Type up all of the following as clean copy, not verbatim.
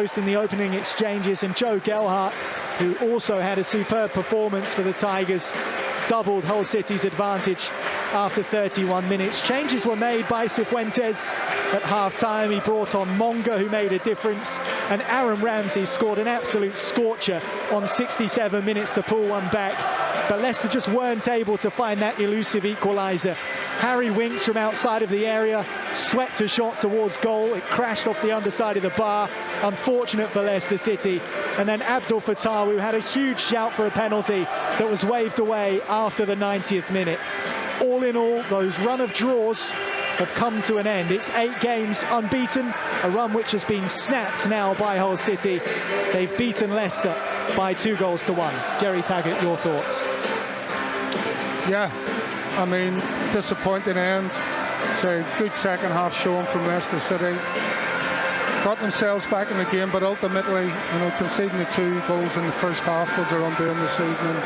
post in the opening exchanges, and Joe Gelhardt, who also had a superb performance for the Tigers, doubled Hull City's advantage after 31 minutes. Changes were made by Cifuentes at half-time. He brought on Monga, who made a difference, and Aaron Ramsey scored an absolute scorcher on 67 minutes to pull one back. But Leicester just weren't able to find that elusive equaliser. Harry Winks from outside of the area swept a shot towards goal. It crashed off the underside of the bar. Unfortunate for Leicester City. And then Abdul Fattah, who had a huge shout for a penalty that was waved away after the 90th minute. All in all, those run of draws have come to an end. It's 8 games unbeaten, a run which has been snapped now by Hull City. They've beaten Leicester by 2-1. Jerry Taggart, your thoughts? Yeah, I mean, disappointing end. It's a good second half showing from Leicester City. Got themselves back in the game, but ultimately, conceding the 2 goals in the first half was their undoing this evening.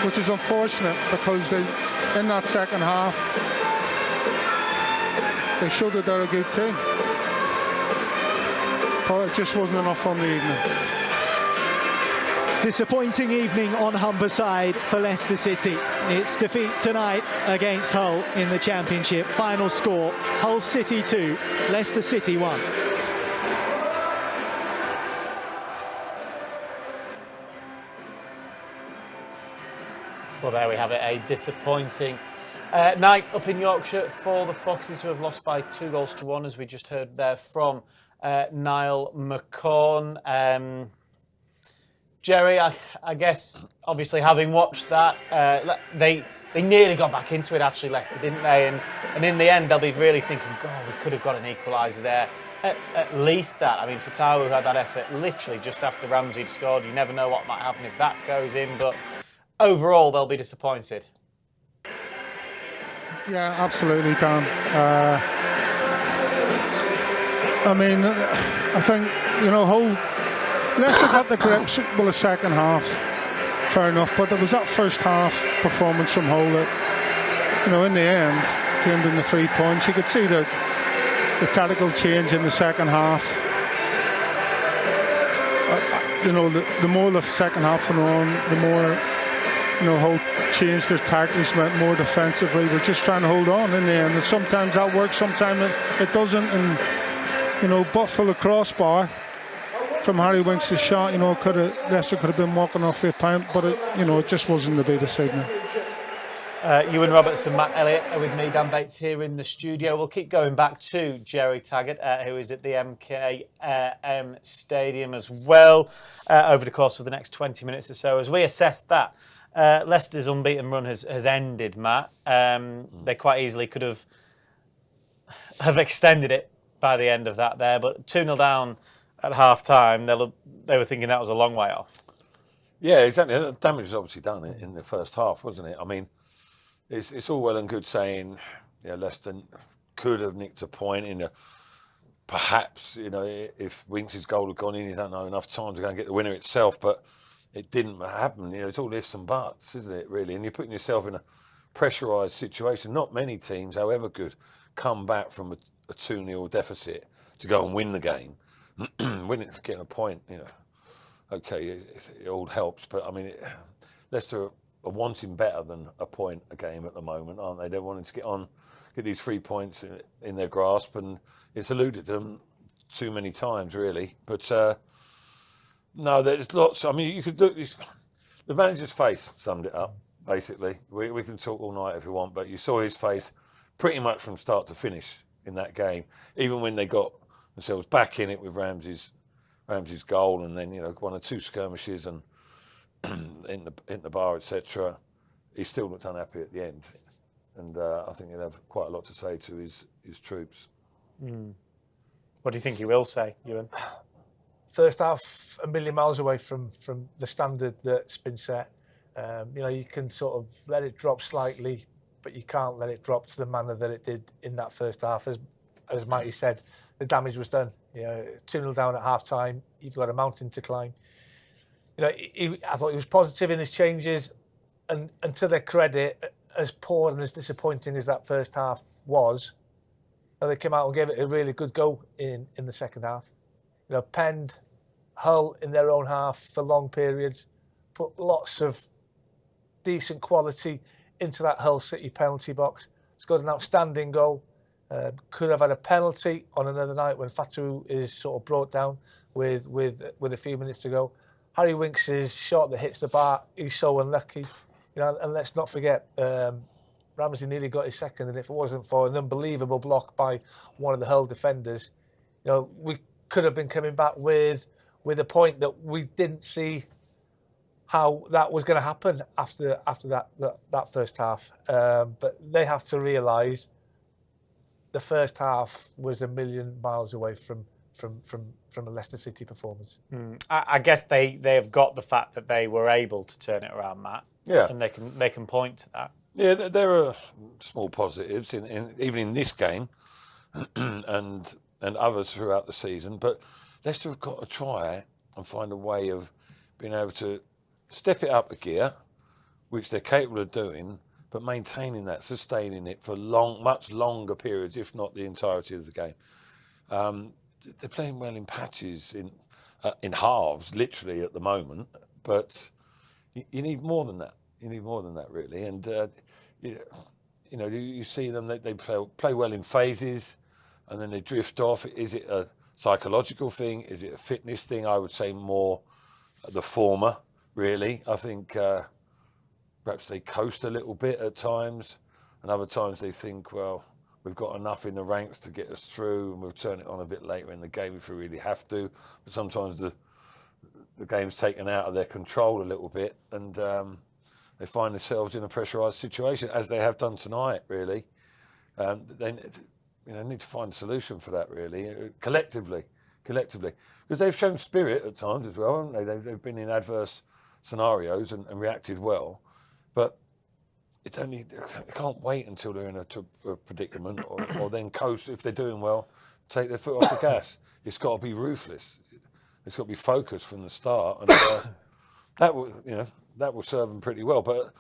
Which is unfortunate, because in that second half, they showed that they're a good team. But it just wasn't enough on the evening. Disappointing evening on Humberside for Leicester City. It's defeat tonight against Hull in the Championship. Final score, Hull City 2, Leicester City 1. Well, there we have it, a disappointing night up in Yorkshire for the Foxes, who have lost by 2-1, as we just heard there from Niall McCorn. Jerry, I guess, obviously, having watched that, they nearly got back into it, actually, Leicester, didn't they? And in the end, they'll be really thinking, God, we could have got an equaliser there. At least that. I mean, Fattah, who had that effort literally just after Ramsey had scored, you never know what might happen if that goes in, but overall, they'll be disappointed. Yeah, absolutely, Dan. I mean, I think, Hull, Leicester got the grips with the second half, fair enough, but there was that first half performance from Hull that, in the end, came in the 3 points. You could see the tactical change in the second half. The more the second half went on, the more Hull changed their tactics, went more defensively. We're just trying to hold on in the end. And sometimes that works, sometimes it doesn't. And, butt full of crossbar from Harry Winks' shot, Leicester could have been walking off the pint, but it just wasn't to be this evening. Ewan Roberts and Matt Elliott are with me, Dan Bates, here in the studio. We'll keep going back to Jerry Taggart, who is at the MKM Stadium as well, over the course of the next 20 minutes or so. As we assess that, Leicester's unbeaten run has ended, Matt. They quite easily could have extended it by the end of that there, but 2-0 down at half-time, they were thinking that was a long way off. Yeah, exactly. The damage was obviously done in the first half, wasn't it? I mean, it's all well and good saying, Leicester could have nicked a point in perhaps, if Winks' goal had gone in, you don't know enough time to go and get the winner itself, but it didn't happen. It's all ifs and buts, isn't it, really? And you're putting yourself in a pressurised situation. Not many teams, however good, come back from a 2-0 deficit to go and win the game. Winning, getting a point, okay, it all helps, but I mean, Leicester are wanting better than a point a game at the moment, aren't they? They're wanting to get these 3 points in their grasp, and it's eluded them too many times, really. But no, there's lots. I mean, you could look. The manager's face summed it up. Basically, we can talk all night if we want, but you saw his face pretty much from start to finish in that game. Even when they got themselves back in it with Ramsey's goal, and then 1 or 2 skirmishes and in the bar, etc. He still looked unhappy at the end, and I think he'll have quite a lot to say to his troops. What do you think he will say, Ewan? First half, a million miles away from the standard that's been set. You can sort of let it drop slightly, but you can't let it drop to the manner that it did in that first half. As Matty said, the damage was done. 2-0 down at half time. You've got a mountain to climb. I thought he was positive in his changes, and to their credit, as poor and as disappointing as that first half was, they came out and gave it a really good go in the second half. You know, penned Hull in their own half for long periods, put lots of decent quality into that Hull City penalty box. Scored an outstanding goal. Could have had a penalty on another night when Fatu is sort of brought down with a few minutes to go. Harry Winks' shot that hits the bar, he's so unlucky. You know, and let's not forget, Ramsey nearly got his second, and if it wasn't for an unbelievable block by one of the Hull defenders, you know, we could have been coming back with a point that we didn't see how that was going to happen after that first half. But they have to realise the first half was a million miles away from a Leicester City performance. I guess they have got the fact that they were able to turn it around, Matt. Yeah, and they can point to that. Yeah, there are small positives even in this game and others throughout the season. But Leicester have got to try and find a way of being able to step it up a gear, which they're capable of doing, but maintaining that, sustaining it for much longer periods, if not the entirety of the game. They're playing well in patches, in halves, literally at the moment. But you need more than that. You need more than that, really. And you see them; they play well in phases, and then they drift off. Is it a psychological thing? Is it a fitness thing? I would say more the former, really. I think perhaps they coast a little bit at times, and other times they think, well, we've got enough in the ranks to get us through, and we'll turn it on a bit later in the game if we really have to. But sometimes the game's taken out of their control a little bit, and they find themselves in a pressurised situation, as they have done tonight, really. They need to find a solution for that, really, collectively. Because they've shown spirit at times as well, haven't they? They've been in adverse scenarios and reacted well. But they can't wait until they're in a predicament or then coast, if they're doing well, take their foot off the gas. It's got to be ruthless. It's got to be focused from the start. And that will serve them pretty well. But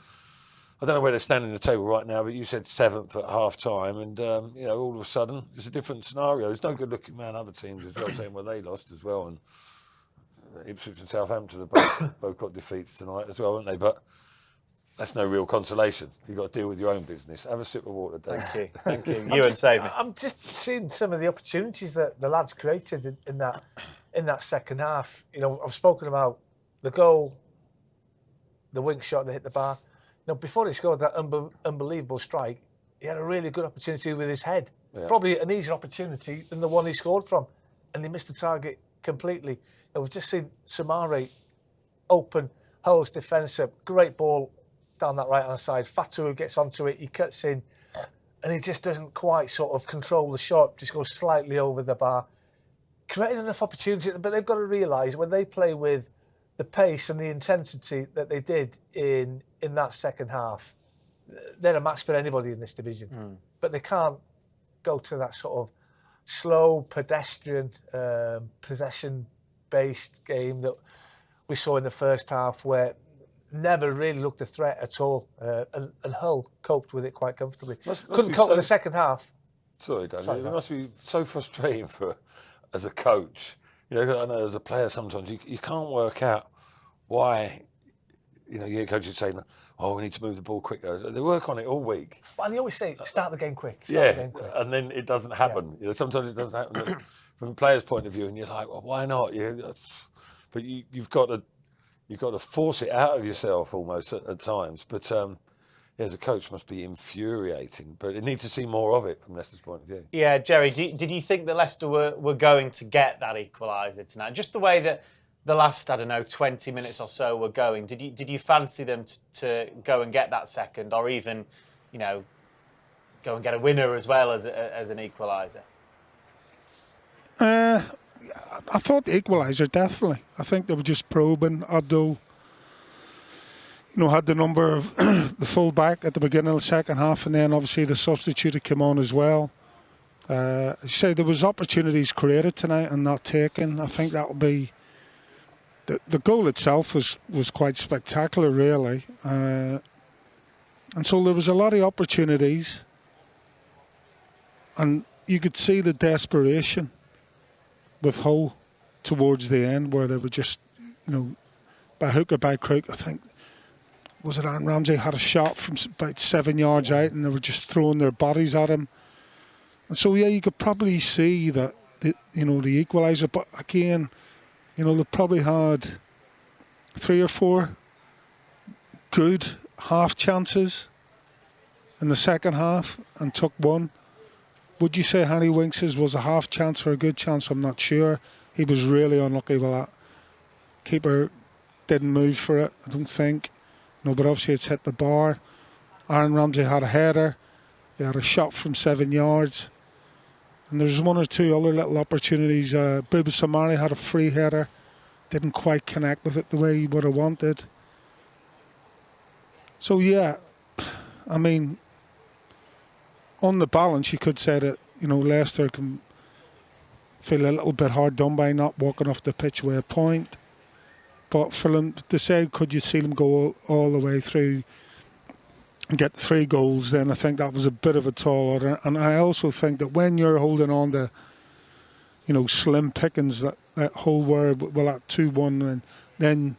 I don't know where they're standing in the table right now, but you said 7th at half time, and all of a sudden it's a different scenario. There's no good looking man. Other teams as well saying, well, they lost as well, and Ipswich and Southampton have both got defeats tonight as well, haven't they? But that's no real consolation. You've got to deal with your own business. Have a sip of water, Dave. Thank you. You and save me. I'm just seeing some of the opportunities that the lads created in that second half. You know, I've spoken about the goal, the wing shot that hit the bar. You know, before he scored that unbelievable strike, he had a really good opportunity with his head. Yeah. Probably an easier opportunity than the one he scored from, and he missed the target completely. And we've just seen Samare open Hull's defence up. Great ball down that right-hand side. Fatu gets onto it, he cuts in, and he just doesn't quite sort of control the shot, just goes slightly over the bar. Created enough opportunity, but they've got to realise when they play with the pace and the intensity that they did in that second half, they're a match for anybody in this division. But they can't go to that sort of slow, pedestrian, possession-based game that we saw in the first half, where never really looked a threat at all, and Hull coped with it quite comfortably. Couldn't cope with the second half. Sorry, Dan. It must be so frustrating as a coach. You know, I know as a player sometimes you can't work out why. You know, your coach is saying, "Oh, we need to move the ball quicker." They work on it all week. And they always say, "Start the game quick." And then it doesn't happen. Yeah. You know, sometimes it doesn't happen from a player's point of view, and you're like, "Well, why not?" But you've got to force it out of yourself almost at times. But as a coach, must be infuriating. But it needs to see more of it from Leicester's point of view. Yeah, Jerry, did you think that Leicester were going to get that equaliser tonight? Just the way that the last, 20 minutes or so were going. Did you fancy them to go and get that second, or even, go and get a winner as well as an equaliser? I thought the equaliser, definitely. I think they were just probing. Abdul, had the number of the full back at the beginning of the second half, and then obviously the substitute had come on as well. As you say, there was opportunities created tonight and not taken. I think that will be... The goal itself was quite spectacular, really. And so there was a lot of opportunities. And, you could see the desperation with Hull towards the end, where they were just, by hook or by crook. I think, was it Aaron Ramsey had a shot from about 7 yards out, and they were just throwing their bodies at him. And so yeah, you could probably see that the equaliser. But again, they probably had 3 or 4 good half chances in the second half and took one. Would you say Harry Winks's was a half chance or a good chance? I'm not sure. He was really unlucky with that. Keeper didn't move for it, I don't think. No, but obviously it's hit the bar. Aaron Ramsey had a header. He had a shot from 7 yards. And there's 1 or 2 other little opportunities. Bouba Samari had a free header. Didn't quite connect with it the way he would have wanted. So yeah, I mean, on the balance, you could say that, Leicester can feel a little bit hard done by not walking off the pitch with a point. But for them to say, could you see them go all the way through and get 3 goals, then I think that was a bit of a tall order. And I also think that when you're holding on to, slim pickings that whole word, at 2-1, and then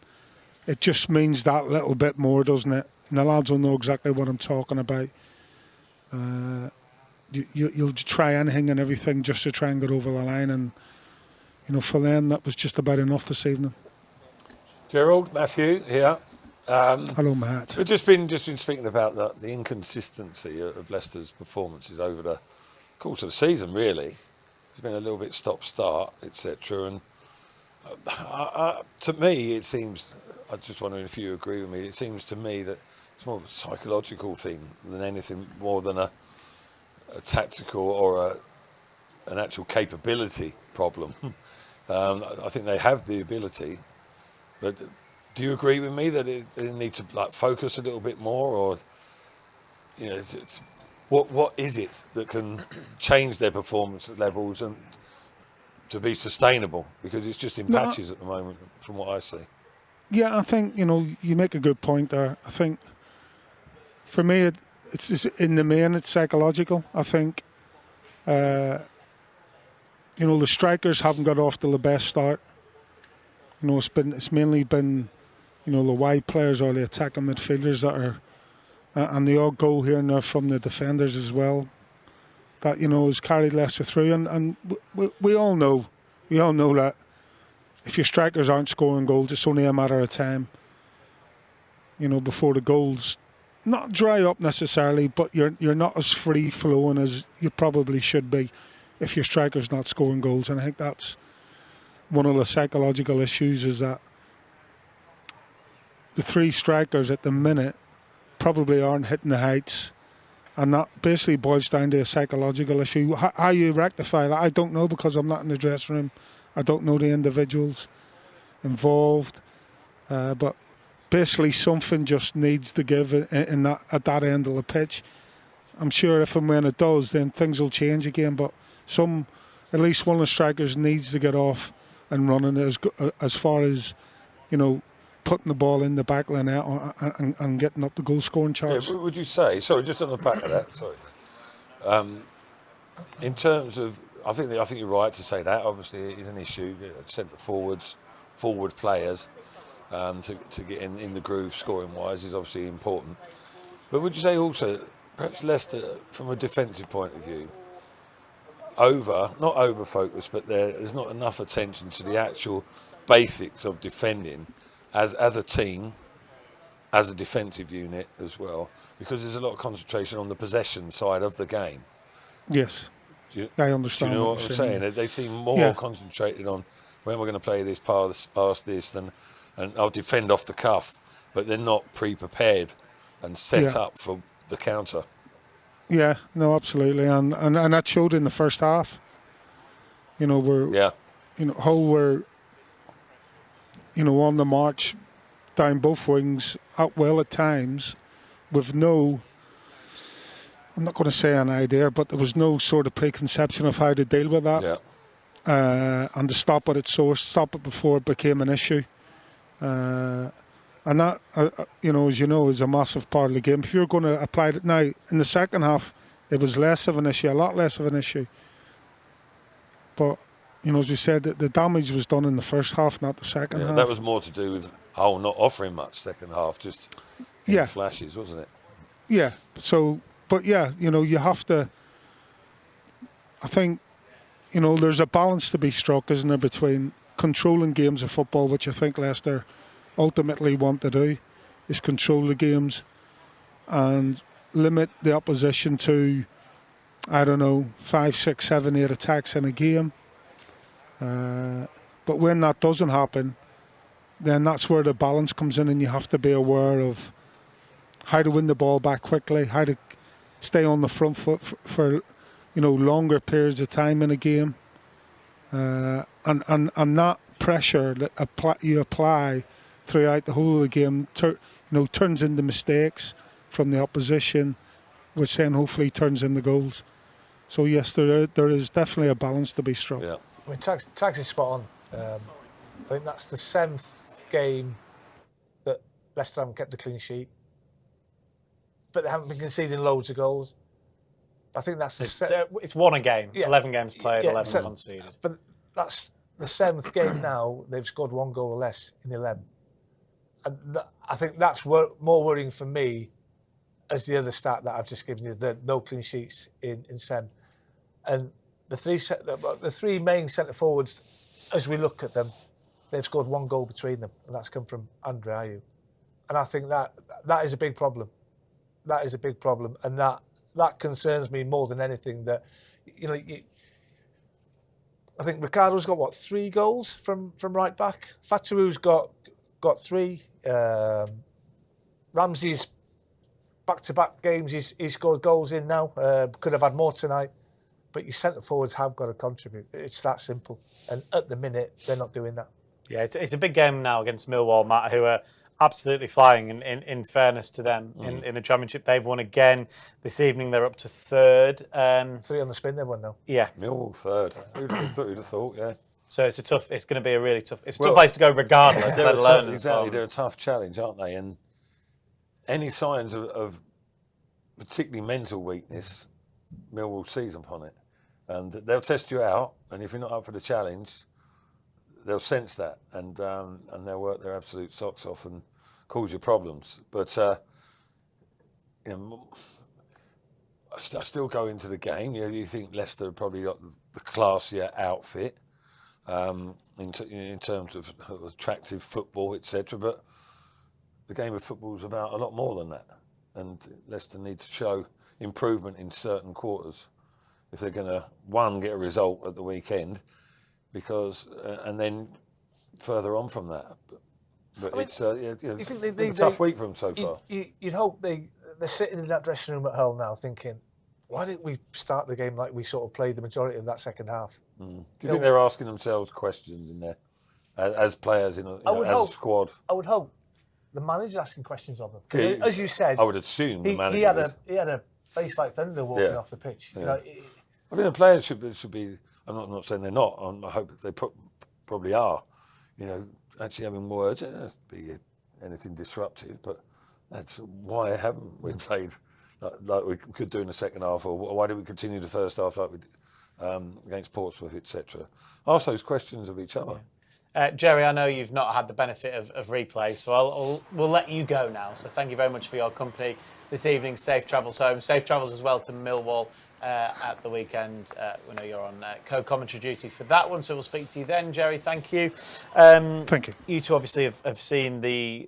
it just means that little bit more, doesn't it? And the lads will know exactly what I'm talking about. You'll try anything and everything just to try and get over the line, and for them that was just about enough this evening. Gerald, Matthew here. Hello, Matt. We've just been speaking about the inconsistency of Leicester's performances over the course of the season. Really, it's been a little bit stop-start, etc. And to me, it seems. I'm just wondering if you agree with me. It seems to me that it's more of a psychological thing than anything more than a tactical or an actual capability problem. I think they have the ability, but do you agree with me that they need to focus a little bit more, or what is it that can change their performance levels and to be sustainable? Because it's just in patches at the moment, from what I see. Yeah, I think you make a good point there. I think for me, it's just, in the main, it's psychological. I think the strikers haven't got off to the best start. It's mainly been the wide players or the attacking midfielders that are, and the odd goal here and there from the defenders as well, that has carried Leicester through. And we all know that if your strikers aren't scoring goals, it's only a matter of time, before the goals not dry up necessarily, but you're not as free flowing as you probably should be if your striker's not scoring goals. And I think that's one of the psychological issues, is that the 3 strikers at the minute probably aren't hitting the heights, and that basically boils down to a psychological issue. How you rectify that, I don't know, because I'm not in the dressing room. I don't know the individuals involved, but basically something just needs to give in that, at that end of the pitch. I'm sure if and when it does, then things will change again, but at least one of the strikers needs to get off and running as far as putting the ball in the back of the net and getting up the goal scoring charts. Yeah, would you say, sorry, just on the back of that, sorry, in terms of, I think you're right to say that. Obviously, it is an issue. Centre forward players to get in the groove scoring wise is obviously important. But would you say also, perhaps Leicester, from a defensive point of view, not over focused, but there's not enough attention to the actual basics of defending as a team, as a defensive unit as well, because there's a lot of concentration on the possession side of the game. Yes. I understand. Do you know what I'm saying? They seem more concentrated on when we're going to play this past this, and I'll defend off the cuff, but they're not pre-prepared and set up for the counter. Yeah, no, absolutely, and that showed in the first half. Hull were on the march down both wings at will at times, with no, I'm not going to say an idea, but there was no sort of preconception of how to deal with that. Yeah. And to stop it at source, stop it before it became an issue. And that, as you know, is a massive part of the game. If you're going to apply it now, in the second half, it was less of an issue, a lot less of an issue. But as you said, the damage was done in the first half, not the second half. That was more to do with Hull not offering much second half, just in flashes, wasn't it? Yeah. So, but yeah, you have to. I think, there's a balance to be struck, isn't there, between controlling games of football, which I think Leicester ultimately want to do, is control the games and limit the opposition to, 5, 6, 7, 8 attacks in a game. But when that doesn't happen, then that's where the balance comes in, and you have to be aware of how to win the ball back quickly, how to stay on the front foot for longer periods of time in a game, and that pressure that you apply throughout the whole of the game turns into mistakes from the opposition, which then hopefully turns into goals. So yes, there is definitely a balance to be struck. Yeah. I mean, Tags is spot on. I think that's the 7th game that Leicester haven't kept a clean sheet, but they haven't been conceding loads of goals. I think that's it's won a game. 11 games played, 11 conceded. But that's the 7th game now. They've scored 1 goal or less in 11, and I think that's more worrying for me as the other stat that I've just given you: the no clean sheets in 7. And the three main centre forwards, as we look at them, they've scored 1 goal between them, and that's come from Andre Ayew. And I think that is a big problem. That is a big problem, and that concerns me more than anything. That I think Ricardo's got 3 goals from right back. Fatuu's got 3. Ramsey's back-to-back games he's scored goals in now. Could have had more tonight, but your centre forwards have got to contribute. It's that simple, and at the minute they're not doing that. Yeah, it's a big game now against Millwall, Matt, who are absolutely flying. In fairness to them, in the Championship, they've won again this evening. They're up to 3rd. 3 on the spin, they've won now. Yeah, Millwall 3rd. Who'd have thought? Yeah. So it's going to be a really tough. It's a tough place to go, regardless. Let alone exactly, they're a tough challenge, aren't they? And any signs of particularly mental weakness, Millwall seize upon it, and they'll test you out. And if you're not up for the challenge, they'll sense that, and they'll work their absolute socks off and cause you problems. But I still go into the game. You think Leicester have probably got the classier outfit in terms of attractive football, etc. But the game of football is about a lot more than that, and Leicester need to show improvement in certain quarters if they're going to get a result at the weekend. Because and then further on from that, but it's a tough week for them so far. You'd hope they're sitting in that dressing room at Hull now thinking, why didn't we start the game like we sort of played the majority of that second half? Do you think they're asking themselves questions in there as players as a squad? I would hope the manager's asking questions of them. Because as you said, I would assume the manager he had a face like thunder walking off the pitch. Yeah. I think the players should be. I'm not saying they're not. I hope they probably are. Actually having words. It doesn't have to be anything disruptive, but that's why haven't we played like we could do in the second half, or why did we continue the first half like we did against Portsmouth, etc. Ask those questions of each other. Jerry, I know you've not had the benefit of replays, so we'll let you go now. So thank you very much for your company this evening. Safe travels home. Safe travels as well to Millwall at the weekend. We know you're on co-commentary duty for that one, so we'll speak to you then. Jerry, thank you. Thank you. You two obviously have seen we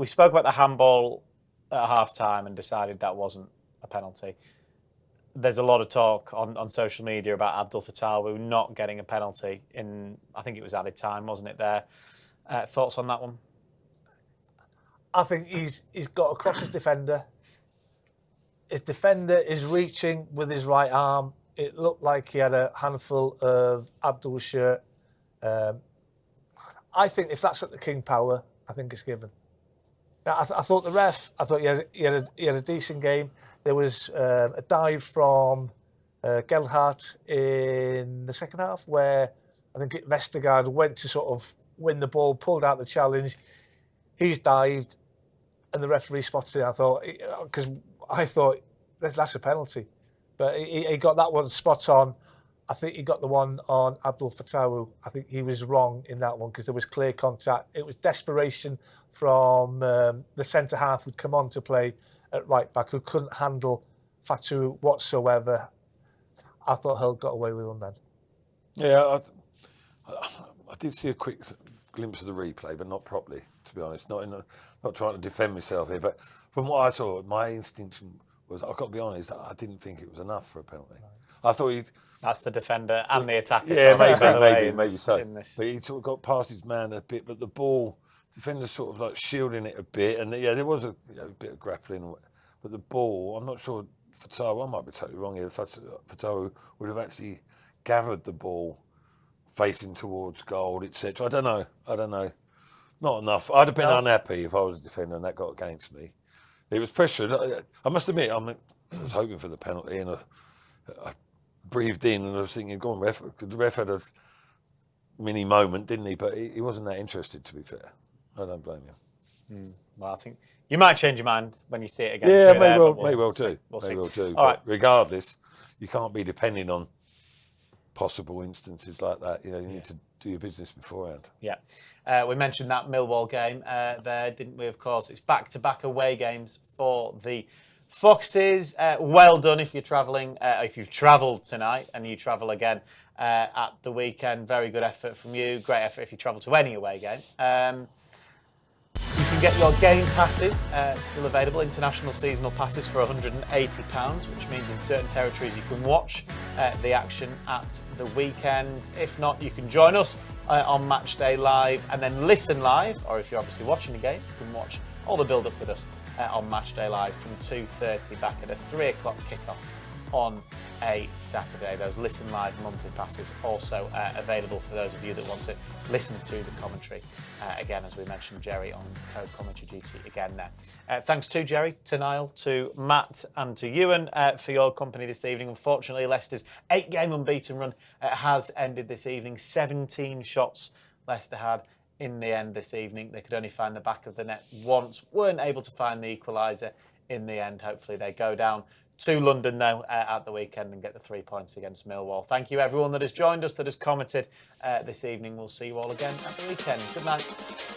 spoke about the handball at half-time and decided that wasn't a penalty. There's a lot of talk on social media about Abdul Fattah not getting a penalty in, I think it was added time, wasn't it there? Thoughts on that one? I think he's got across his defender. His defender is reaching with his right arm. It looked like he had a handful of Abdul's shirt. I think if that's at the King Power, I think it's given. Now, I thought the ref, he had a decent game. There was a dive from Gelhardt in the second half where I think Vestergaard went to sort of win the ball, pulled out the challenge. He's dived, and the referee spotted it. I thought that's a penalty, but he got that one spot on. I think he got the one on Abdul Fattahu. I think he was wrong in that one because there was clear contact. It was desperation from the centre half who'd come on to play at right back, who couldn't handle Fattahu whatsoever. I thought Hull got away with one then. Yeah, I did see a quick glimpse of the replay, but not properly, to be honest. Not trying to defend myself here, but from what I saw, my instinct was, I've got to be honest, I didn't think it was enough for a penalty. I thought he'd... That's the defender and the attacker. Yeah, Tommy, by the way, maybe so. This. But he sort of got past his man a bit, but the ball, defender sort of like shielding it a bit, and yeah, there was a bit of grappling, but the ball, I'm not sure, Fattahu, I might be totally wrong here, Fattahu would have actually gathered the ball facing towards goal, etc. I don't know. Not enough. I'd have been unhappy if I was a defender and that got against me. It was pressured. I must admit, I was hoping for the penalty, and I breathed in and I was thinking, go on, ref. The ref had a mini moment, didn't he? But he wasn't that interested, to be fair. I don't blame him. Well, I think you might change your mind when you see it again. Yeah, may well do. We'll see. All right. Regardless, you can't be depending on possible instances like that. You need to do your business beforehand. Yeah. We mentioned that Millwall game there, didn't we? Of course, it's back-to-back away games for the Foxes. Well done if you're travelling. If you've travelled tonight and you travel again at the weekend, very good effort from you. Great effort if you travel to any away game. You can get your game passes still available, international seasonal passes for £180, which means in certain territories you can watch the action at the weekend. If not, you can join us on Matchday Live and then listen live, or if you're obviously watching the game, you can watch all the build-up with us on Matchday Live from 2:30 back at a 3 o'clock kickoff on a Saturday. Those Listen Live monthly passes also available for those of you that want to listen to the commentary. Again, as we mentioned, Jerry on co-commentary duty again there. Thanks to Jerry, to Niall, to Matt and to Ewan for your company this evening. Unfortunately, Leicester's 8-game unbeaten run has ended this evening. 17 shots Leicester had in the end this evening. They could only find the back of the net once, weren't able to find the equaliser in the end. Hopefully they go down to London though at the weekend and get the 3 points against Millwall. Thank you everyone that has joined us, that has commented this evening. We'll see you all again at the weekend. Good night.